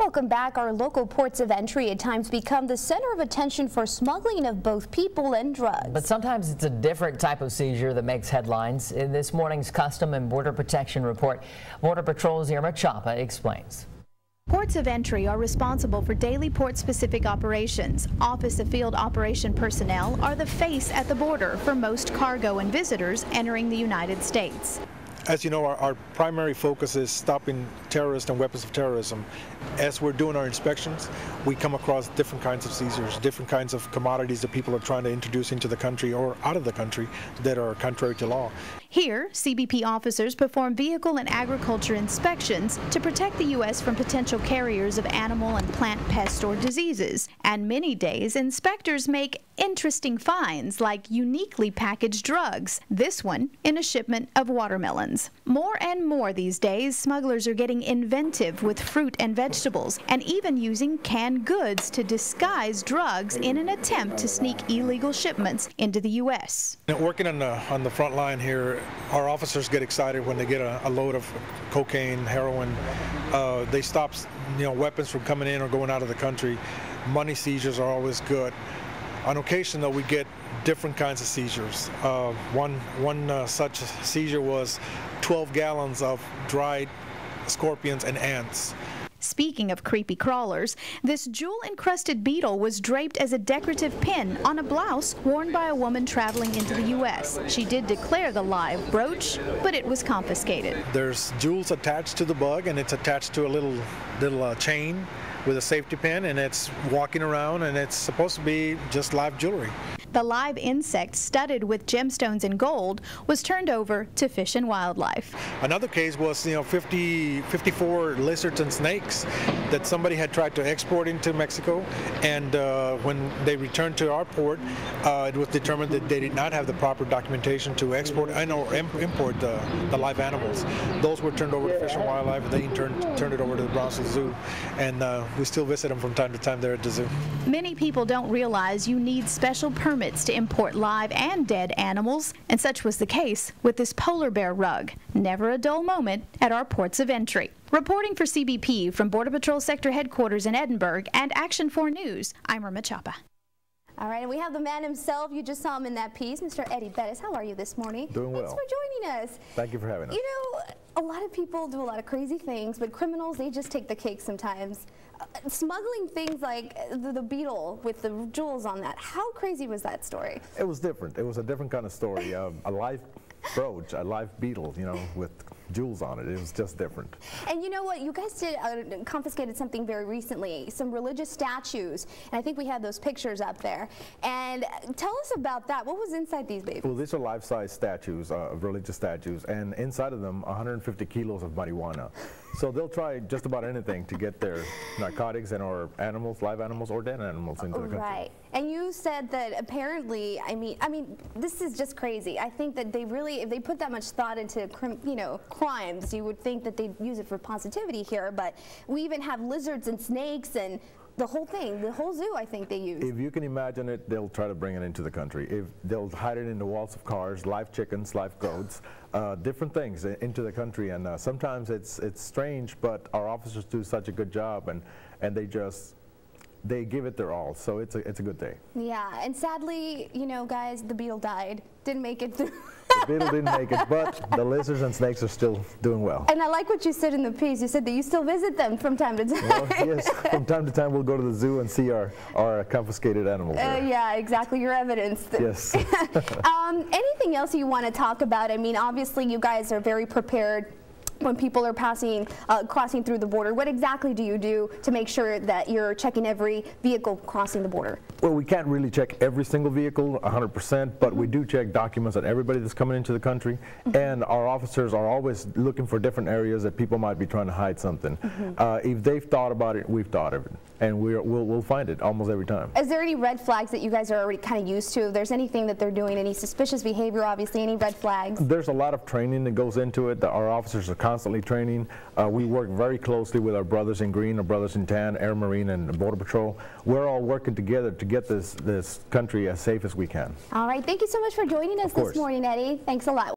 Welcome back. Our local ports of entry at times become the center of attention for smuggling of both people and drugs. But sometimes it's a different type of seizure that makes headlines. In this morning's Custom and Border Protection report, Border Patrol's Irma Chapa explains. Ports of entry are responsible for daily port-specific operations. Office of Field Operation personnel are the face at the border for most cargo and visitors entering the United States. As you know, our primary focus is stopping terrorists and weapons of terrorism. As we're doing our inspections, we come across different kinds of seizures, different kinds of commodities that people are trying to introduce into the country or out of the country that are contrary to law. Here, CBP officers perform vehicle and agriculture inspections to protect the U.S. from potential carriers of animal and plant pests or diseases. And many days, inspectors make interesting finds like uniquely packaged drugs, this one in a shipment of watermelons. More and more these days, smugglers are getting inventive with fruit and vegetables and even using canned goods to disguise drugs in an attempt to sneak illegal shipments into the U.S. Working on the front line here, our officers get excited when they get a load of cocaine, heroin. They stop weapons from coming in or going out of the country. Money seizures are always good. On occasion, though, we get different kinds of seizures. One such seizure was 12 gallons of dried scorpions and ants. Speaking of creepy crawlers, this jewel-encrusted beetle was draped as a decorative pin on a blouse worn by a woman traveling into the U.S. She did declare the live brooch, but it was confiscated. There's jewels attached to the bug, and it's attached to a little chain with a safety pin, and it's walking around, and it's supposed to be just live jewelry. The live insect, studded with gemstones and gold, was turned over to Fish and Wildlife. Another case was 54 lizards and snakes that somebody had tried to export into Mexico, and when they returned to our port, it was determined that they did not have the proper documentation to export and or import the live animals. Those were turned over to Fish and Wildlife, and they turned it over to the Brownsville Zoo, and we still visit them from time to time there at the zoo. Many people don't realize you need special permits to import live and dead animals, and such was the case with this polar bear rug. Never a dull moment at our ports of entry. Reporting for CBP from Border Patrol Sector Headquarters in Edinburgh and Action 4 News, I'm Irma Chapa. All right, and we have the man himself. You just saw him in that piece, Mr. Eddie Bettis. How are you this morning? Doing well. Thanks for joining us. Thank you for having us. You know, a lot of people do a lot of crazy things, but criminals, they just take the cake sometimes. Smuggling things like the beetle with the jewels on that, how crazy was that story? It was different. It was a different kind of story. A live brooch, a live beetle, with jewels on it. It was just different. And you know what? You guys did confiscated something very recently, some religious statues, and I think we had those pictures up there. And tell us about that. What was inside these babies? Well, these are life-size statues, religious statues, and inside of them, 150 kilos of marijuana. So they'll try just about anything to get their narcotics and or animals, live animals or dead animals into the country. Right. And you said that apparently, I mean, this is just crazy. I think that they really, if they put that much thought into, crimes, you would think that they'd use it for positivity here. But we even have lizards and snakes and the whole thing, the whole zoo, I think they use. If you can imagine it, they'll try to bring it into the country. If they'll hide it in the walls of cars, live chickens, live goats, different things into the country. And sometimes it's strange, but our officers do such a good job, and they give it their all. So it's a good day. Yeah, and sadly, guys, the beetle died. Didn't make it through. The beetle didn't make it, but the lizards and snakes are still doing well. And I like what you said in the piece. You said that you still visit them from time to time. Well, yes, from time to time we'll go to the zoo and see our confiscated animals. Yeah, exactly, your evidence. Yes. Anything else you want to talk about? I mean, obviously you guys are very prepared when people are crossing through the border. What exactly do you do to make sure that you're checking every vehicle crossing the border? Well, we can't really check every single vehicle 100%, but we do check documents on everybody that's coming into the country, and our officers are always looking for different areas that people might be trying to hide something. If they've thought about it, we've thought of it, and we'll find it almost every time. Is there any red flags that you guys are already kind of used to? If there's anything that they're doing, any suspicious behavior, obviously, any red flags? There's a lot of training that goes into it. Our officers are constantly training. We work very closely with our brothers in green, our brothers in tan, Air Marine, and Border Patrol. We're all working together to get this country as safe as we can. All right, thank you so much for joining us this morning, Eddie. Thanks a lot.